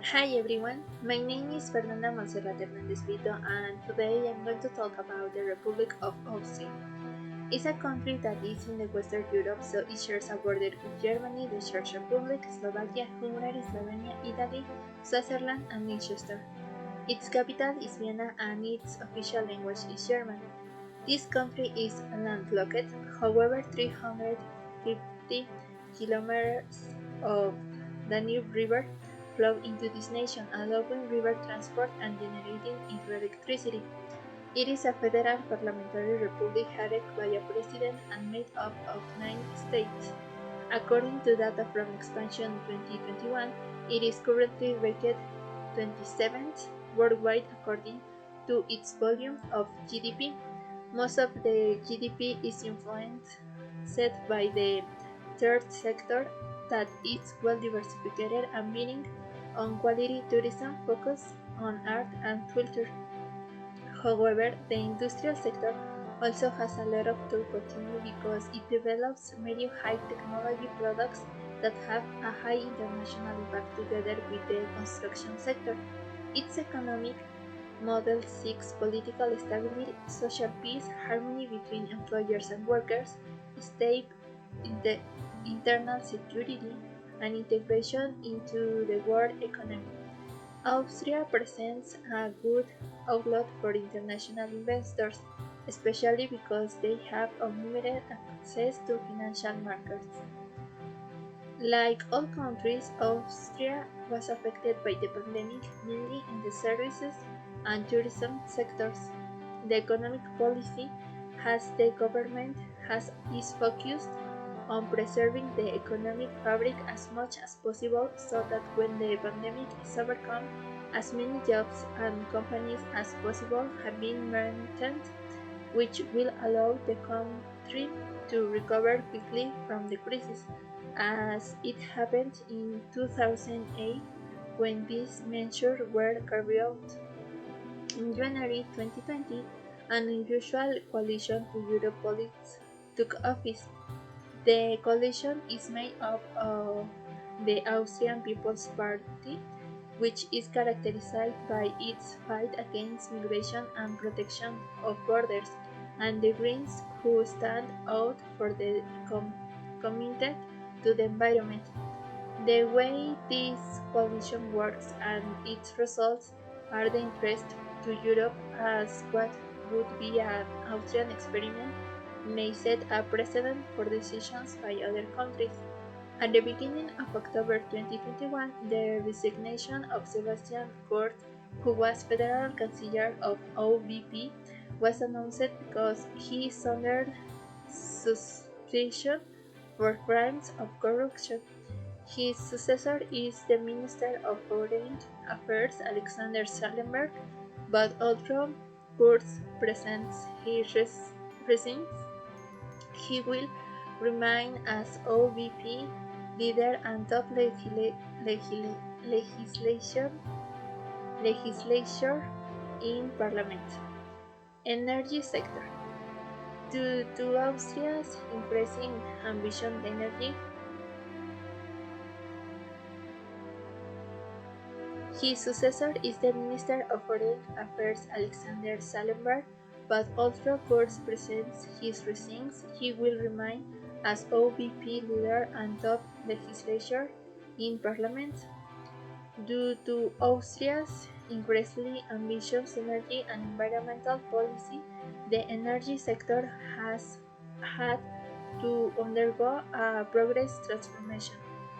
Hi everyone, my name is Fernanda Hernández Brito, and today I'm going to talk about the Republic of Austria. It's a country that is in the Western Europe, so it shares a border with Germany, the Czech Republic, Slovakia, Hungary, Slovenia, Italy, Switzerland, and Liechtenstein. Its capital is Vienna and its official language is German. This country is landlocked, however 350 kilometers of Danube River flow into this nation, allowing river transport and generating hydroelectricity. It is a federal parliamentary republic headed by a president and made up of 9 states. According to data from Expansion 2021, it is currently ranked 27th worldwide according to its volume of GDP. Most of the GDP is influenced by the third sector that is well diversified and meaning on quality tourism focused on art and culture. However, the industrial sector also has a lot of to continue because it develops many high technology products that have a high international impact together with the construction sector. Its economic model seeks political stability, social peace, harmony between employers and workers, stable internal security, and integration into the world economy. Austria presents a good outlook for international investors, especially because they have unlimited access to financial markets. Like all countries, Austria was affected by the pandemic mainly in the services and tourism sectors. The economic policy has the government is focused on preserving the economic fabric as much as possible so that when the pandemic is overcome, as many jobs and companies as possible have been maintained, which will allow the country to recover quickly from the crisis, as it happened in 2008 when these measures were carried out. In January 2020, an unusual coalition to Europe politics took office. The coalition is made up of the Austrian People's Party, which is characterized by its fight against migration and protection of borders, and the Greens, who stand out for the commitment to the environment. The way this coalition works and its results are the interest to Europe, as what would be an Austrian experiment may set a precedent for decisions by other countries. At the beginning of October 2021, the resignation of Sebastian Kurz, who was Federal Chancellor of OVP, was announced because he is under suspicion for crimes of corruption. His successor is the Minister of Foreign Affairs Alexander Schallenberg, but although Kurz presents his resigns, he will remain as OVP leader and top legislature in parliament. Energy sector. Due to Austria's increasing ambition in energy, his successor is the Minister of Foreign Affairs Alexander Schallenberg, but although Kurz presents his resigns, he will remain as OVP leader and top legislature in parliament. Due to Austria's increasingly ambitious energy and environmental policy, the energy sector has had to undergo a progress transformation.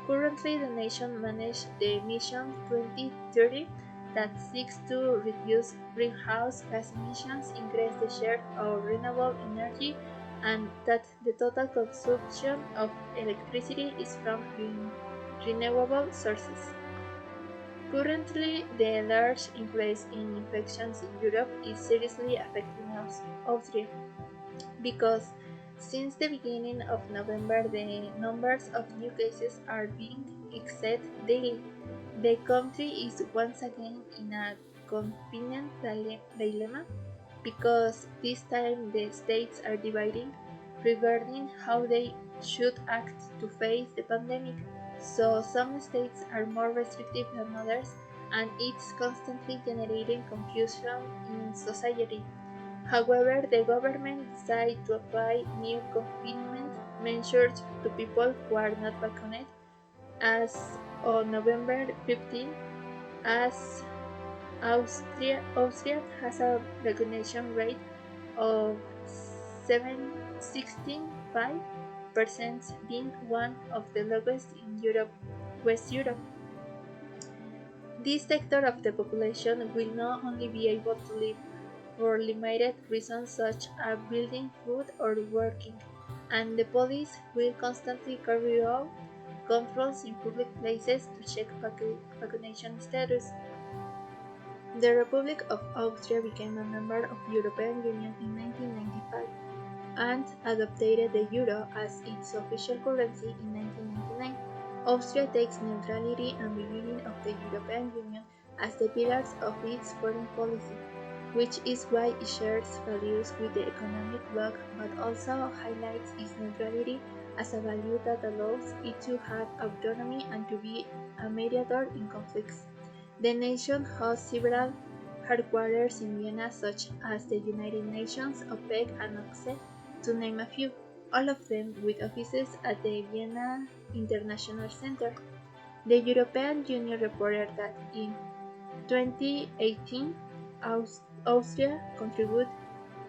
Currently, the nation manages the Mission 2030 that seeks to reduce greenhouse gas emissions, increase the share of renewable energy, and that the total consumption of electricity is from renewable sources. Currently, the large increase in infections in Europe is seriously affecting Austria because since the beginning of November the numbers of new cases are being exceed daily. The country is once again in a convenient dilemma because this time the states are dividing regarding how they should act to face the pandemic. So some states are more restrictive than others, and it's constantly generating confusion in society. However, the government decided to apply new confinement measures to people who are not vaccinated as on November 15, as Austria has a vaccination rate of 16.5%, being one of the lowest in West Europe. This sector of the population will not only be able to live for limited reasons such as building food or working, and the police will constantly carry out controls in public places to check vaccination status. The Republic of Austria became a member of the European Union in 1995 and adopted the euro as its official currency in 1999. Austria takes neutrality and the Union of the European Union as the pillars of its foreign policy, which is why it shares values with the economic bloc but also highlights its neutrality as a value that allows it to have autonomy and to be a mediator in conflicts. The nation has several headquarters in Vienna, such as the United Nations, OPEC, and OCSE, to name a few, all of them with offices at the Vienna International Center. The European Union reported that in 2018, Austria contributed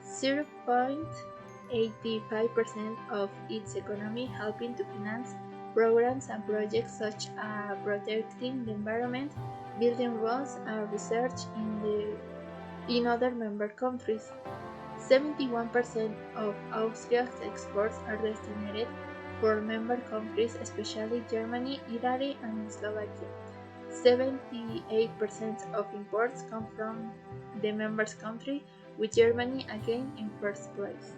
0.85% of its economy, helping to finance programs and projects such as protecting the environment, building roads, and research in other member countries. 71% of Austria's exports are destined for member countries, especially Germany, Italy, and Slovakia. 78% of imports come from the members' country, with Germany again in first place.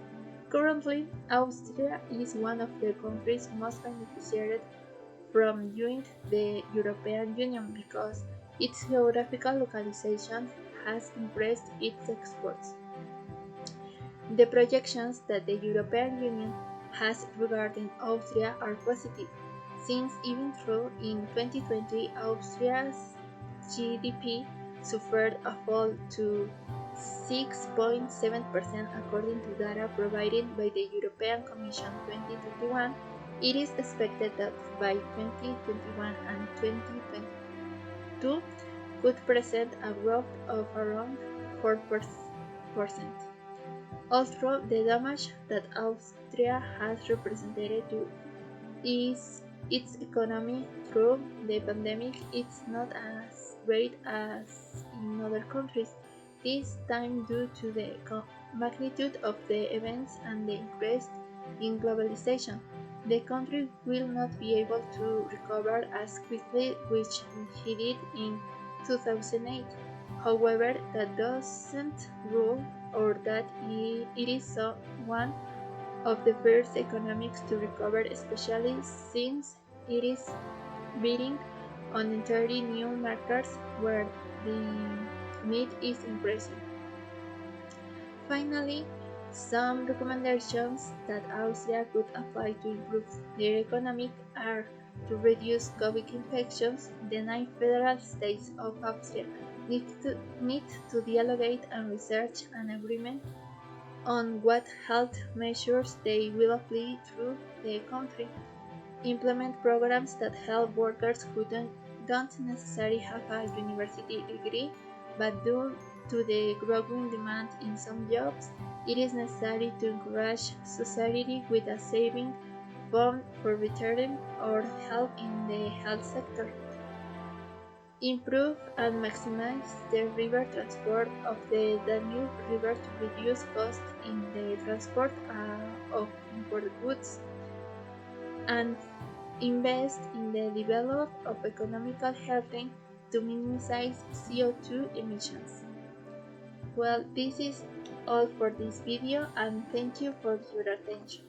Currently, Austria is one of the countries most beneficiated from joining the European Union because its geographical localization has increased its exports. The projections that the European Union has regarding Austria are positive, since even though in 2020 Austria's GDP suffered a fall to 6.7% according to data provided by the European Commission 2021, it is expected that by 2021 and 2022 could present a growth of around 4%. Although the damage that Austria has represented to its economy through the pandemic is not as great as in other countries, this time due to the magnitude of the events and the increase in globalization. The country will not be able to recover as quickly which he did in 2008. However, that doesn't rule or that it is one of the first economics to recover, especially since it is bidding on entirely new markets where the need is increasing. Finally, some recommendations that Austria could apply to improve their economy are to reduce COVID infections. The 9 federal states of Austria need to dialogue and research an agreement on what health measures they will apply through the country. Implement programs that help workers who don't necessarily have a university degree, but due to the growing demand in some jobs, it is necessary to encourage society with a saving fund for retirement or help in the health sector. Improve and maximize the river transport of the Danube River to reduce costs in the transport of imported goods, and invest in the development of economical heating to minimize CO2 emissions. Well, this is all for this video, and thank you for your attention.